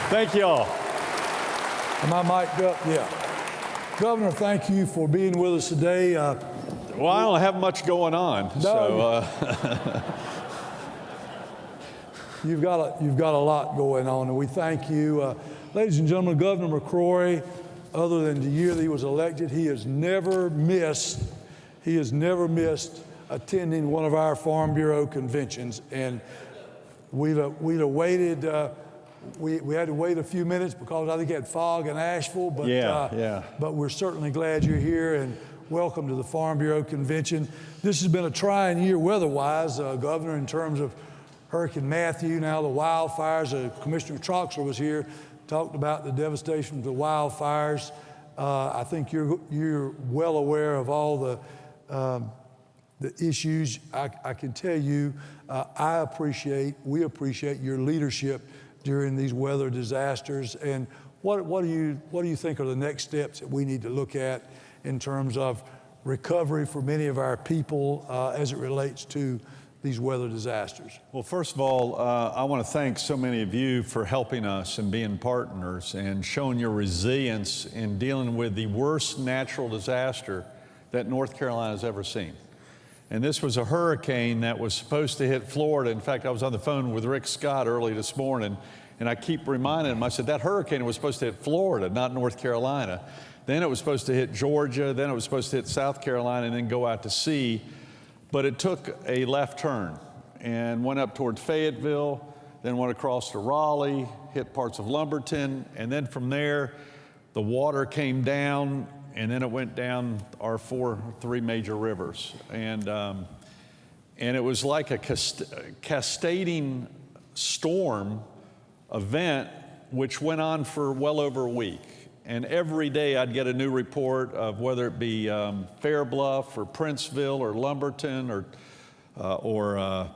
Thank you all. Am I mic'd up? Yeah. Governor, thank you for being with us today. Well, I don't have much going on, You've got a lot going on, and we thank you. Ladies and gentlemen, Governor McCrory, other than the year that he was elected, he has never missed attending one of our Farm Bureau conventions. And we'd have waited, we had to wait a few minutes because I think it had fog in Asheville, but we're certainly glad you're here, and welcome to the Farm Bureau Convention. This has been a trying year weather-wise, Governor, in terms of Hurricane Matthew, now the wildfires. Commissioner Troxler was here, talked about the devastation of the wildfires. I think you're well aware of all the issues. I can tell you, we appreciate your leadership during these weather disasters. And what do you think are the next steps that we need to look at in terms of recovery for many of our people as it relates to these weather disasters? Well, first of all, I want to thank so many of you for helping us and being partners and showing your resilience in dealing with the worst natural disaster that North Carolina has ever seen. And this was a hurricane that was supposed to hit Florida. In fact, I was on the phone with Rick Scott early this morning, and I keep reminding him, I said, that hurricane was supposed to hit Florida, not North Carolina. Then it was supposed to hit Georgia, then it was supposed to hit South Carolina and then go out to sea. But it took a left turn and went up toward Fayetteville, then went across to Raleigh, hit parts of Lumberton, and then from there, the water came down, and then it went down our three major rivers. And it was like a cascading storm event, which went on for well over a week. And every day I'd get a new report of whether it be Fair Bluff or Princeville or Lumberton or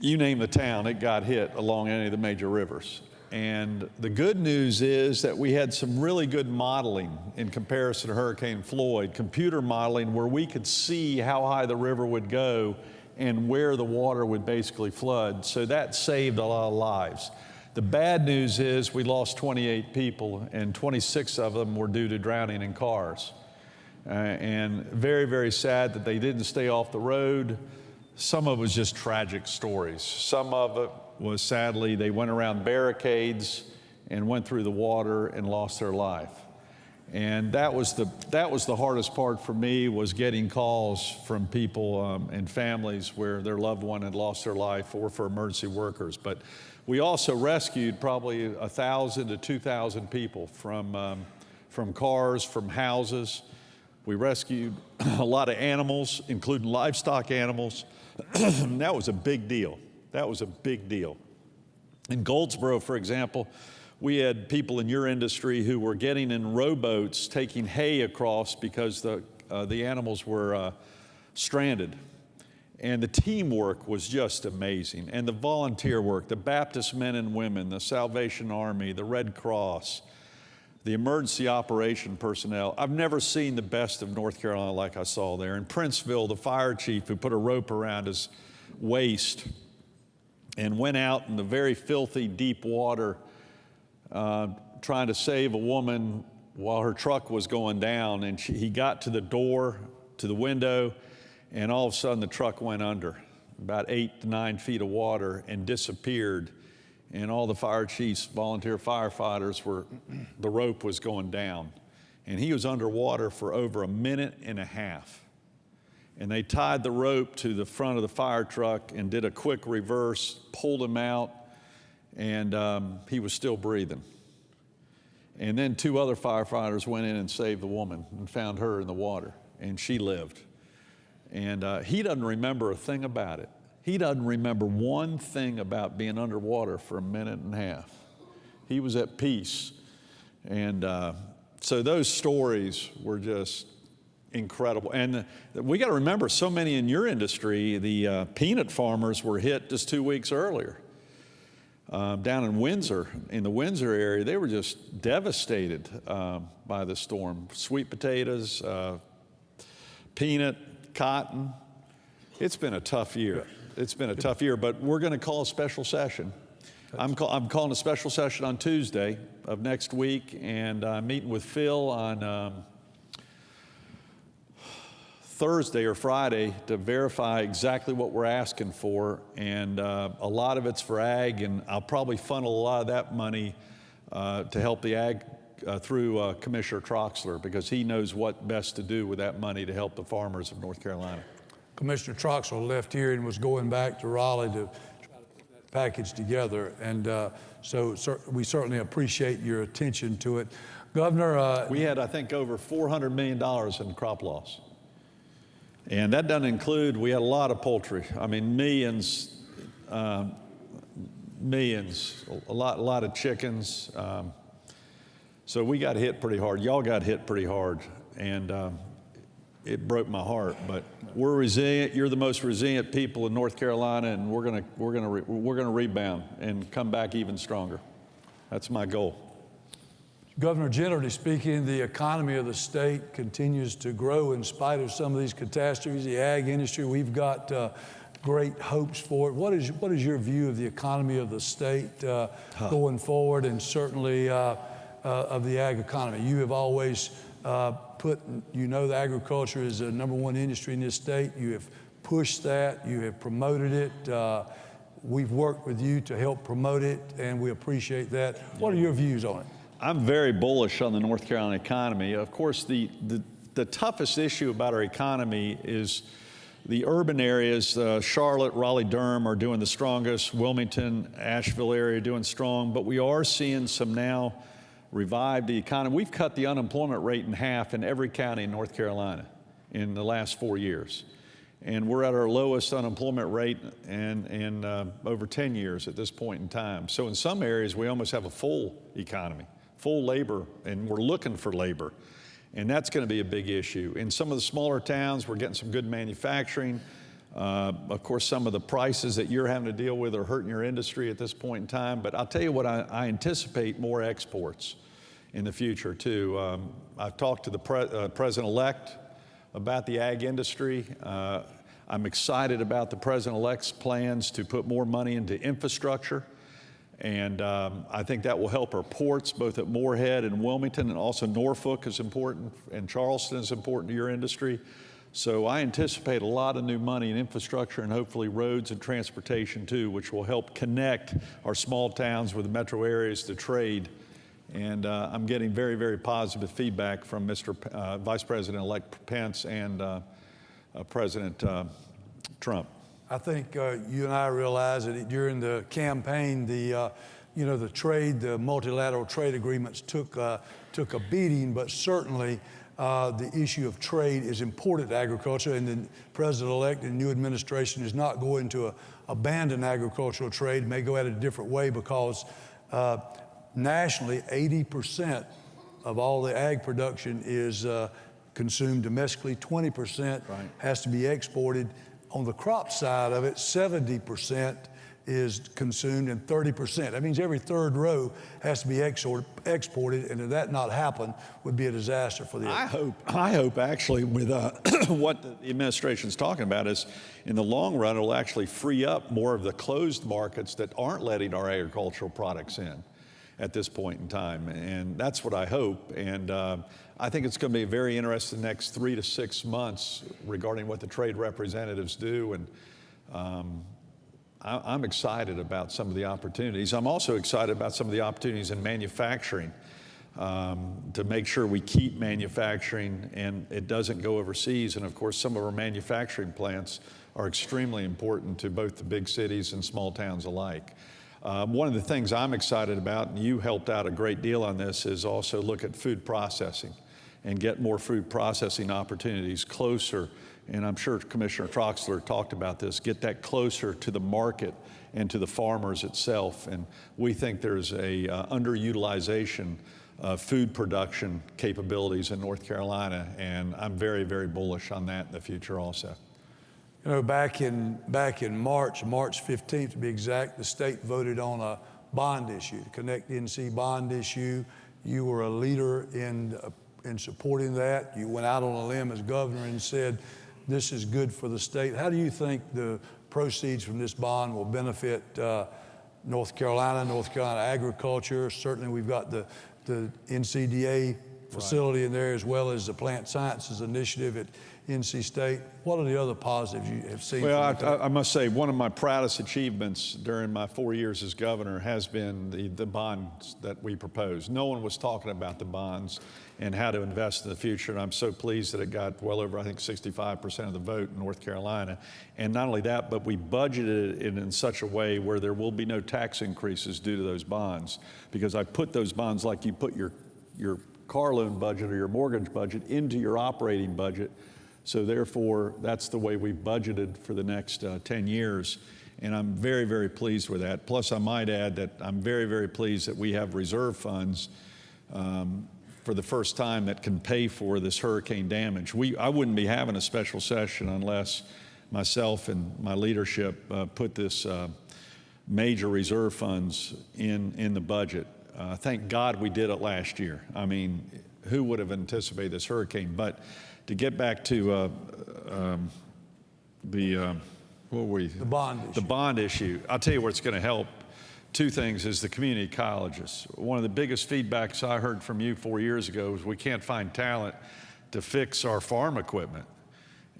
you name the town, it got hit along any of the major rivers. And the good news is that we had some really good modeling in comparison to Hurricane Floyd, computer modeling where we could see how high the river would go and where the water would basically flood. So that saved a lot of lives. The bad news is we lost 28 people, and 26 of them were due to drowning in cars. And very, very sad that they didn't stay off the road. Some of it was just tragic stories. Some of it was, sadly, they went around barricades and went through the water and lost their life. And that was the hardest part for me, was getting calls from people and families where their loved one had lost their life, or for emergency workers. But we also rescued probably 1,000 to 2,000 people from cars, from houses. We rescued a lot of animals, including livestock animals. That was a big deal. That was a big deal. In Goldsboro, for example, we had people in your industry who were getting in rowboats, taking hay across because the animals were stranded. And the teamwork was just amazing. And the volunteer work, the Baptist men and women, the Salvation Army, the Red Cross, the emergency operation personnel. I've never seen the best of North Carolina like I saw there. In Princeville, the fire chief who put a rope around his waist and went out in the very filthy, deep water trying to save a woman while her truck was going down. And he got to the door, to the window, and all of a sudden the truck went under, about 8 to 9 feet of water, and disappeared. And all the fire chiefs, volunteer firefighters the rope was going down. And he was underwater for over 1.5 minutes. And they tied the rope to the front of the fire truck and did a quick reverse, pulled him out, and he was still breathing. And then 2 other firefighters went in and saved the woman and found her in the water, and she lived. And he doesn't remember a thing about it. He doesn't remember one thing about being underwater for 1.5 minutes. He was at peace. And so those stories were just incredible. And we got to remember, so many in your industry, the peanut farmers were hit just 2 weeks earlier. Down in Windsor, in the Windsor area, they were just devastated by the storm. Sweet potatoes, peanut, cotton. It's been a tough year. It's been a tough year, but we're going to call a special session I'm calling a special session on Tuesday of next week, and I'm meeting with Phil on Thursday or Friday to verify exactly what we're asking for, and a lot of it's for ag, and I'll probably funnel a lot of that money to help the ag through Commissioner Troxler, because he knows what best to do with that money to help the farmers of North Carolina. Commissioner Troxler left here and was going back to Raleigh to try to put that package together, and so we certainly appreciate your attention to it. Governor, we had, I think, over $400 million in crop loss. And that doesn't include, we had a lot of poultry. I mean, millions, a lot of chickens. So we got hit pretty hard. Y'all got hit pretty hard, and it broke my heart. But we're resilient. You're the most resilient people in North Carolina, and we're gonna rebound and come back even stronger. That's my goal. Governor, generally speaking, the economy of the state continues to grow in spite of some of these catastrophes. The ag industry, we've got great hopes for it. What is your view of the economy of the state going forward, and certainly of the ag economy? You have always the agriculture is the #1 industry in this state. You have pushed that, you have promoted it. We've worked with you to help promote it, and we appreciate that. What are your views on it? I'm very bullish on the North Carolina economy. Of course, the toughest issue about our economy is the urban areas. Charlotte, Raleigh, Durham are doing the strongest. Wilmington, Asheville area doing strong. But we are seeing some now revive the economy. We've cut the unemployment rate in half in every county in North Carolina in the last 4 years. And we're at our lowest unemployment rate in over 10 years at this point in time. So in some areas, we almost have a full economy, full labor, and we're looking for labor. And that's going to be a big issue. In some of the smaller towns, we're getting some good manufacturing. Of course, some of the prices that you're having to deal with are hurting your industry at this point in time. But I'll tell you what, I anticipate more exports in the future, too. I've talked to the president-elect about the ag industry. I'm excited about the president-elect's plans to put more money into infrastructure. And I think that will help our ports, both at Moorhead and Wilmington, and also Norfolk is important, and Charleston is important to your industry. So I anticipate a lot of new money in infrastructure, and hopefully roads and transportation too, which will help connect our small towns with the metro areas to trade. And I'm getting very, very positive feedback from Mr. Vice President-elect Pence and President Trump. I think you and I realize that during the campaign, the multilateral trade agreements took a beating, but certainly the issue of trade is important to agriculture, and the president-elect and new administration is not going to abandon agricultural trade, may go at it a different way, because nationally, 80% of all the ag production is consumed domestically, 20% has to be exported. On the crop side of it, 70% is consumed and 30%. That means every third row has to be exported, and if that not happen, would be a disaster for the ag. I hope actually with what the administration's talking about is in the long run, it'll actually free up more of the closed markets that aren't letting our agricultural products in at this point in time. And that's what I hope. And I think it's going to be very interesting the next 3 to 6 months regarding what the trade representatives do. And I'm excited about some of the opportunities. I'm also excited about some of the opportunities in manufacturing to make sure we keep manufacturing and it doesn't go overseas. And of course, some of our manufacturing plants are extremely important to both the big cities and small towns alike. One of the things I'm excited about, and you helped out a great deal on this, is also look at food processing and get more food processing opportunities closer. And I'm sure Commissioner Troxler talked about this, get that closer to the market and to the farmers itself. And we think there's a underutilization of food production capabilities in North Carolina, and I'm very, very bullish on that in the future also. You know, back in March 15th to be exact, the state voted on a bond issue, the Connect NC bond issue. You were a leader in supporting that. You went out on a limb as governor and said, this is good for the state. How do you think the proceeds from this bond will benefit North Carolina agriculture. Certainly we've got the NCDA facility in there, as well as the Plant Sciences Initiative at NC State. What are the other positives you have seen? Well, I must say one of my proudest achievements during my 4 years as governor has been the bonds that we proposed. No one was talking about the bonds and how to invest in the future, and I'm so pleased that it got well over, I think, 65% of the vote in North Carolina. And not only that, but we budgeted it in such a way where there will be no tax increases due to those bonds, because I put those bonds like you put your car loan budget or your mortgage budget into your operating budget. So therefore, that's the way we budgeted for the next 10 years. And I'm very, very pleased with that. Plus, I might add that I'm very, very pleased that we have reserve funds for the first time that can pay for this hurricane damage. I wouldn't be having a special session unless myself and my leadership put this major reserve funds in the budget. Thank God we did it last year. I mean, who would have anticipated this hurricane? But to get back to the bond issue, I'll tell you where it's going to help. Two things is the community colleges. One of the biggest feedbacks I heard from you 4 years ago was we can't find talent to fix our farm equipment.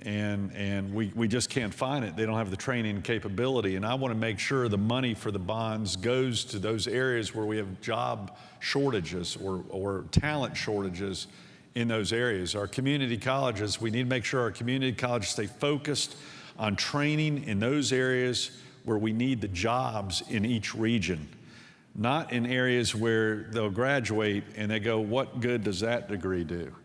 And we just can't find it. They don't have the training capability. And I want to make sure the money for the bonds goes to those areas where we have job shortages or talent shortages in those areas. Our community colleges, we need to make sure our community colleges stay focused on training in those areas where we need the jobs in each region, not in areas where they'll graduate and they go, what good does that degree do?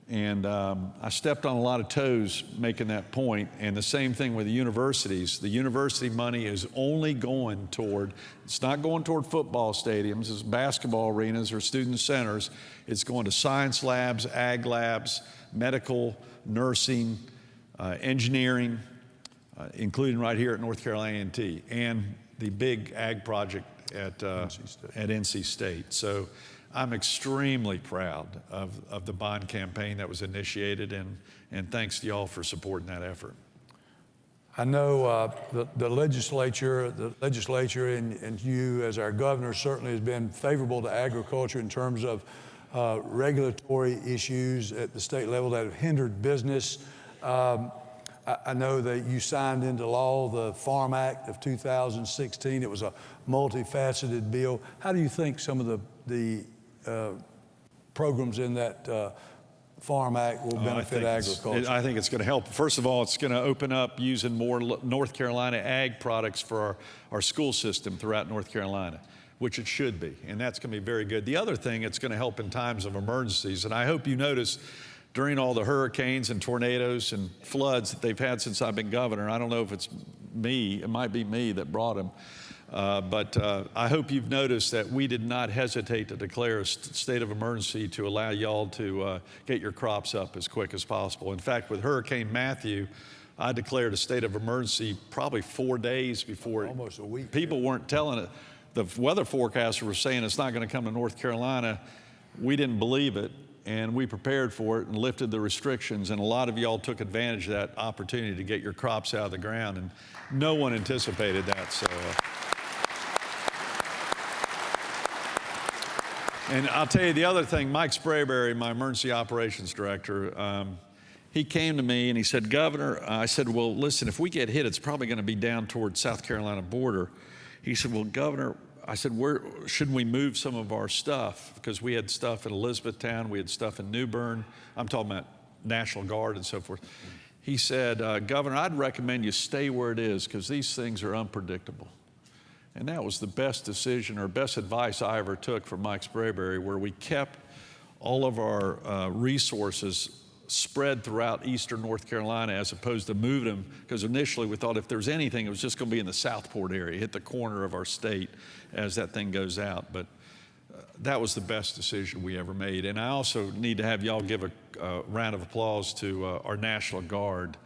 And I stepped on a lot of toes making that point. And the same thing with the universities. The university money is only going toward, it's not going toward football stadiums, it's basketball arenas or student centers. It's going to science labs, ag labs, medical, nursing, engineering, including right here at North Carolina A&T, and the big ag project at NC State. So I'm extremely proud of the bond campaign that was initiated, and thanks to y'all for supporting that effort. I know the legislature and you as our governor certainly has been favorable to agriculture in terms of regulatory issues at the state level that have hindered business. I know that you signed into law the Farm Act of 2016. It was a multifaceted bill. How do you think some of the programs in that Farm Act will benefit agriculture? I think it's going to help. First of all, it's going to open up using more North Carolina ag products for our school system throughout North Carolina, which it should be, and that's going to be very good. The other thing, it's going to help in times of emergencies, and I hope you notice during all the hurricanes and tornadoes and floods that they've had since I've been governor, I don't know if it's me, it might be me that brought them, but I hope you've noticed that we did not hesitate to declare a state of emergency to allow y'all to get your crops up as quick as possible. In fact, with Hurricane Matthew, I declared a state of emergency probably 4 days before. Almost a week. People weren't telling it. The weather forecasters were saying it's not going to come to North Carolina. We didn't believe it, and we prepared for it and lifted the restrictions, and a lot of y'all took advantage of that opportunity to get your crops out of the ground, and no one anticipated that. So. And I'll tell you the other thing, Mike Sprayberry, my emergency operations director, he came to me and he said, Governor, I said, well, listen, if we get hit, it's probably going to be down towards South Carolina border. He said, well, Governor, I said, where shouldn't we move some of our stuff? Because we had stuff in Elizabethtown, we had stuff in New Bern. I'm talking about National Guard and so forth. He said, Governor, I'd recommend you stay where it is because these things are unpredictable. And that was the best decision or best advice I ever took from Mike Sprayberry, where we kept all of our resources spread throughout eastern North Carolina as opposed to moving them, because initially we thought if there was anything, it was just going to be in the Southport area, hit the corner of our state as that thing goes out. But that was the best decision we ever made. And I also need to have y'all give a round of applause to our National Guard.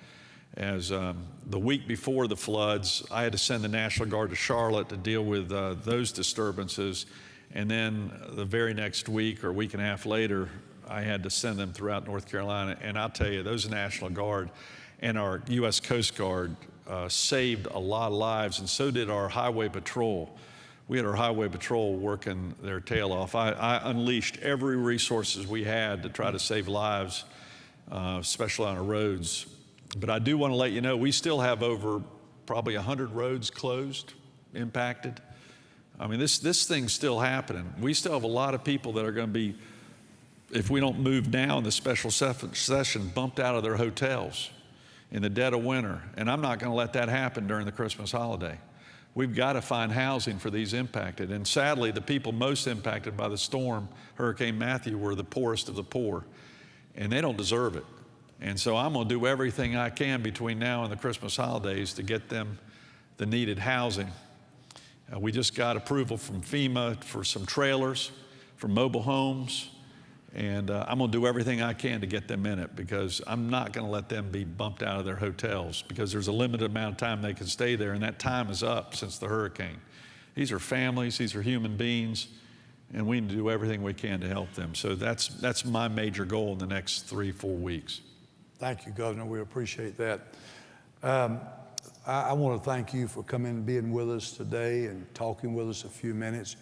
As the week before the floods, I had to send the National Guard to Charlotte to deal with those disturbances. And then the very next week or week and a half later, I had to send them throughout North Carolina. And I'll tell you, those National Guard and our U.S. Coast Guard saved a lot of lives, and so did our Highway Patrol. we had our highway patrol working their tail off. I unleashed every resources we had to try to save lives, especially on our roads. But I do want to let you know, we still have over probably 100 roads closed, impacted. I mean, this thing's still happening. We still have a lot of people that are going to be, if we don't move now in the special session, bumped out of their hotels in the dead of winter. And I'm not going to let that happen during the Christmas holiday. We've got to find housing for these impacted. And sadly, the people most impacted by the storm, Hurricane Matthew, were the poorest of the poor. And they don't deserve it. And so I'm going to do everything I can between now and the Christmas holidays to get them the needed housing. We just got approval from FEMA for some trailers, for mobile homes. And I'm going to do everything I can to get them in it, because I'm not going to let them be bumped out of their hotels, because there's a limited amount of time they can stay there, and that time is up since the hurricane. These are families, these are human beings, and we need to do everything we can to help them. So that's my major goal in the next 3-4 weeks. Thank you, Governor. We appreciate that. I want to thank you for coming and being with us today and talking with us a few minutes.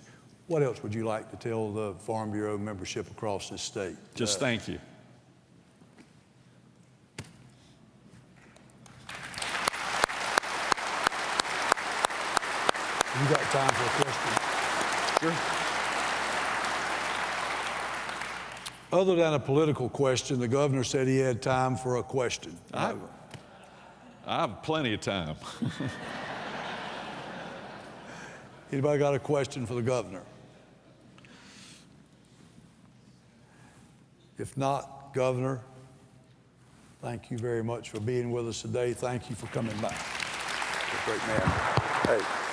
What else would you like to tell the Farm Bureau membership across this state? Just thank you. You got time for a question? Sure. Other than a political question, the governor said he had time for a question. I have plenty of time. Anybody got a question for the governor? If not, Governor, thank you very much for being with us today. Thank you for coming by. You're a great man. Hey.